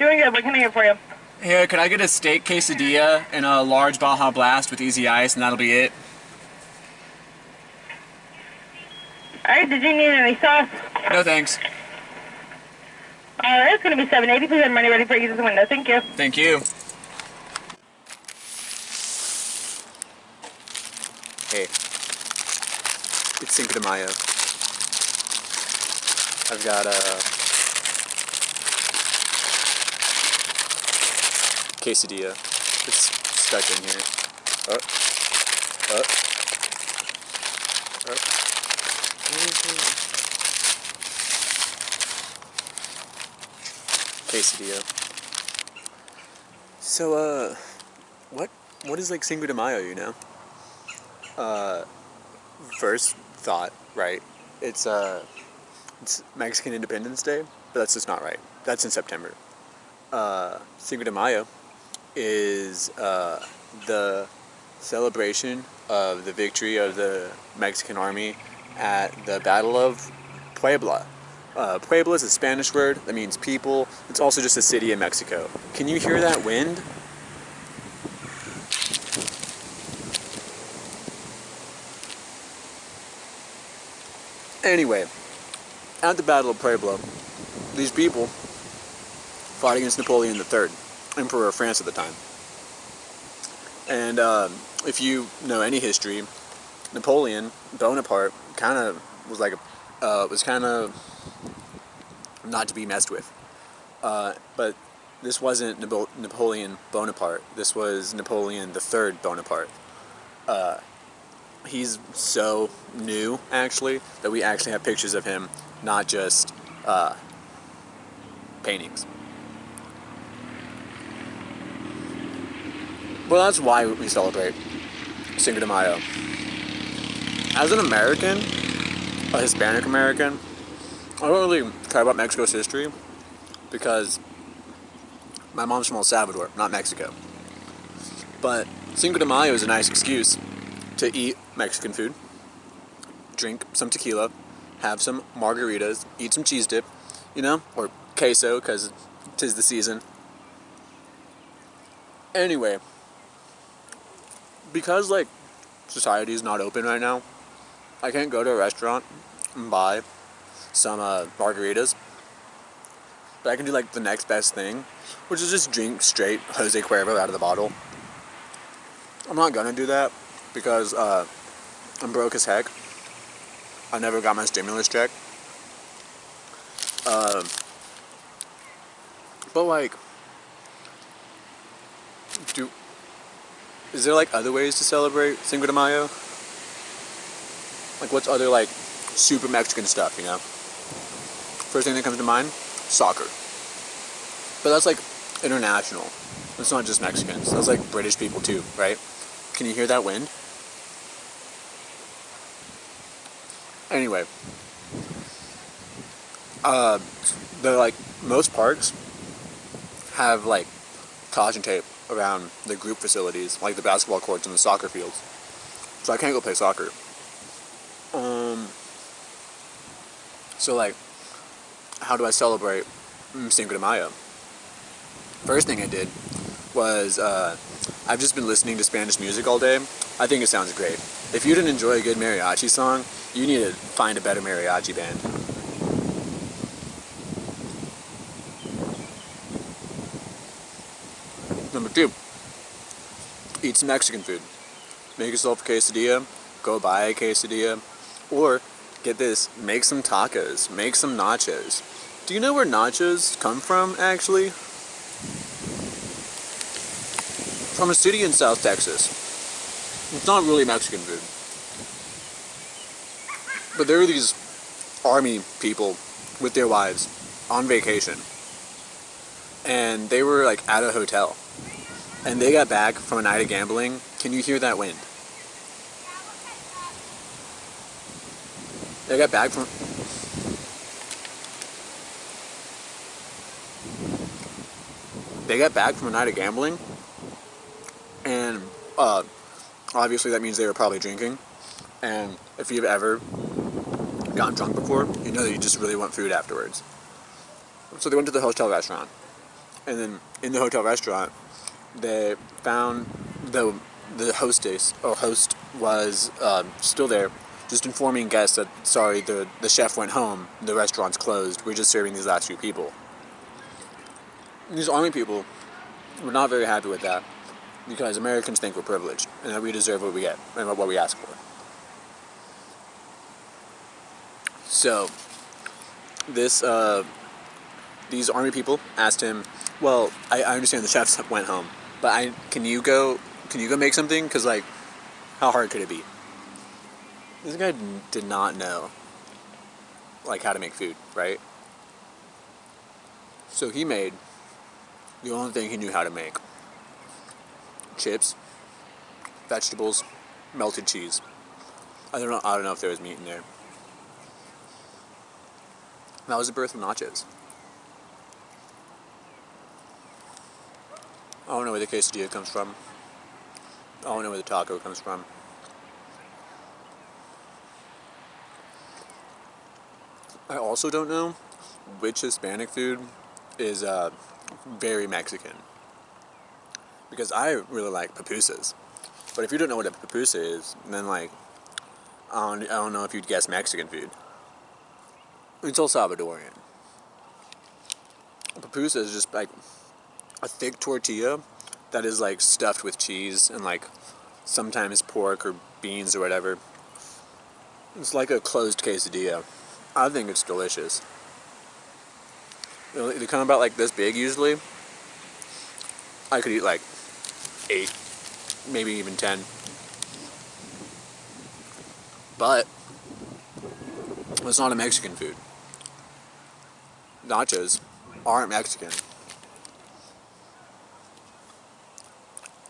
doing good. What can I get for you? Here, could I get a steak quesadilla and a large Baja Blast with easy ice, and that'll be it? Alright, did you need any sauce? No thanks. Alright, it's going to be $7.80. Please have money ready for you this window. Thank you. Thank you. Hey, it's Cinco de Mayo. I've got a quesadilla. It's stuck in here. Quesadilla. So, what is like Cinco de Mayo, you know? First thought, right? It's Mexican Independence Day, but that's just not right. That's in September. Cinco de Mayo is the celebration of the victory of the Mexican army at the Battle of Puebla. Puebla is a Spanish word that means people. It's also just a city in Mexico. Can you hear that wind? Anyway, at the Battle of Puebla, these people fought against Napoleon III, Emperor of France at the time. And if you know any history, Napoleon Bonaparte kind of was like was kind of not to be messed with. But this wasn't Napoleon Bonaparte. This was Napoleon III Bonaparte. He's so new, actually, that we actually have pictures of him, not just paintings. Well, that's why we celebrate Cinco de Mayo. As an American, a Hispanic American, I don't really care about Mexico's history because my mom's from El Salvador, not Mexico. But Cinco de Mayo is a nice excuse to eat Mexican food, drink some tequila, have some margaritas, eat some cheese dip, you know, or queso, because 'tis the season. Anyway, because, like, society is not open right now, I can't go to a restaurant and buy some margaritas, but I can do, like, the next best thing, which is just drink straight Jose Cuervo out of the bottle. I'm not gonna do that because I'm broke as heck. I never got my stimulus check. But like, is there like other ways to celebrate Cinco de Mayo? Like, what's other like super Mexican stuff, you know? First thing that comes to mind, soccer. But that's like international. It's not just Mexicans. That's like British people too, right? Can you hear that wind? Anyway, like most parks have like caution tape around the group facilities, like the basketball courts and the soccer fields. So I can't go play soccer. So like, how do I celebrate Cinco de Mayo? First thing I did was I've just been listening to Spanish music all day. I think it sounds great. If you didn't enjoy a good mariachi song, you need to find a better mariachi band. Number 2, eat some Mexican food. Make yourself a quesadilla, go buy a quesadilla, or get this, make some tacos, make some nachos. Do you know where nachos come from, actually? From a city in South Texas. It's not really Mexican food. But there are these army people with their wives on vacation. And they were like at a hotel. And they got back from a night of gambling. Can you hear that wind? They got back from a night of gambling. And obviously that means they were probably drinking. And if you've ever gotten drunk before, you know that you just really want food afterwards. So they went to the hotel restaurant. And then in the hotel restaurant, they found the hostess or host was still there, just informing guests that, sorry, the chef went home, the restaurant's closed, we're just serving these last few people. These army people were not very happy with that, because Americans think we're privileged and that we deserve what we get and what we ask for. So these army people asked him, well, I understand the chefs went home, but can you go make something? Because, like, how hard could it be? This guy did not know, like, how to make food, right? So he made the only thing he knew how to make: chips, vegetables, melted cheese. I don't know if there was meat in there. That was the birth of nachos. I don't know where the quesadilla comes from. I don't know where the taco comes from. I also don't know which Hispanic food is very Mexican. Because I really like pupusas. But if you don't know what a pupusa is, then, like, I don't know if you'd guess Mexican food. It's all Salvadorian. A pupusa is just, like, a thick tortilla that is, like, stuffed with cheese and, like, sometimes pork or beans or whatever. It's like a closed quesadilla. I think it's delicious. They come about like this big usually. I could eat like 8, maybe even 10. But it's not a Mexican food. Nachos aren't Mexican.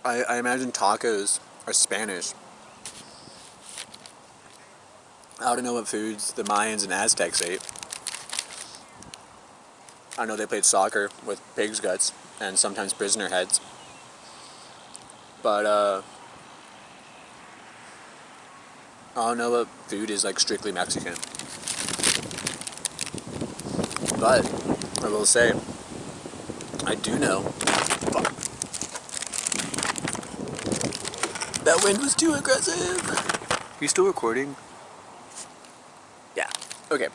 I imagine tacos are Spanish. I don't know what foods the Mayans and Aztecs ate. I know they played soccer with pig's guts and sometimes prisoner heads. But I don't know what food is, like, strictly Mexican. But I will say, I do know. Fuck. That wind was too aggressive. Are you still recording? Yeah. Okay.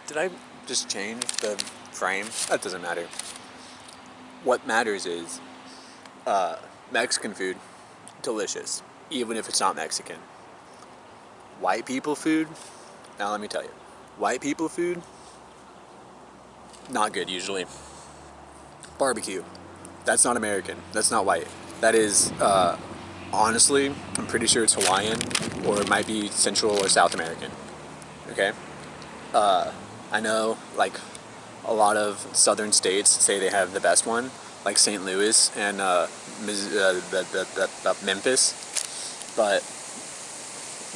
Did I just change the frame? That doesn't matter. What matters is Mexican food, delicious, even if it's not Mexican. White people food, now let me tell you, white people food, not good usually. Barbecue, that's not American, that's not white. That is, honestly, I'm pretty sure it's Hawaiian, or it might be Central or South American, okay? I know, like, a lot of southern states say they have the best one, like St. Louis and Memphis, but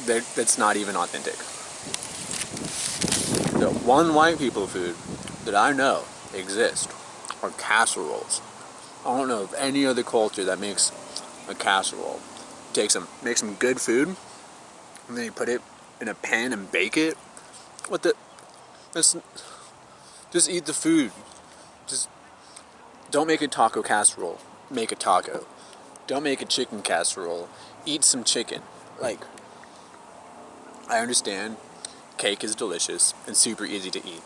that's not even authentic. The one white people food that I know exists are casseroles. I don't know of any other culture that makes a casserole. Make some good food, and then you put it in a pan and bake it. Just eat the food. Just don't make a taco casserole. Make a taco. Don't make a chicken casserole. Eat some chicken. Like, I understand cake is delicious and super easy to eat.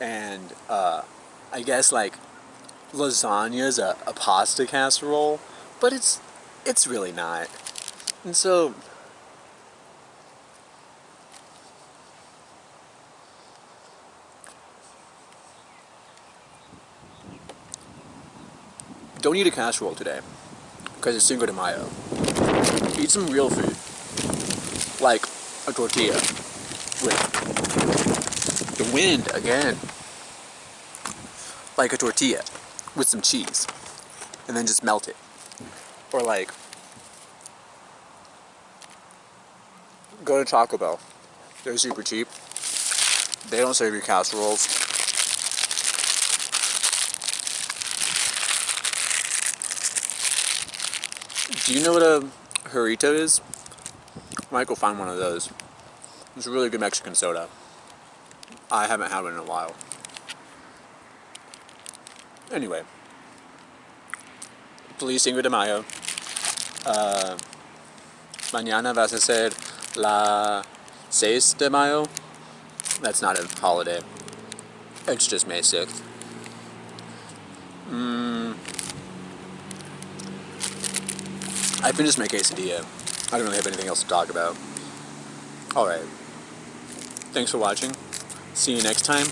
And I guess, like, lasagna is a pasta casserole, but it's really not. And so don't eat a casserole today, because it's Cinco de Mayo. Eat some real food, like a tortilla with the wind again, like a tortilla with some cheese, and then just melt it. Or, like, go to Taco Bell. They're super cheap. They don't serve you casseroles. Do you know what a burrito is? I might go find one of those. It's a really good Mexican soda. I haven't had one in a while. Anyway. Feliz Cinco de Mayo. Mañana vas a ser la 6 de Mayo. That's not a holiday. It's just May 6th. I finished my quesadilla. I don't really have anything else to talk about. Alright. Thanks for watching. See you next time.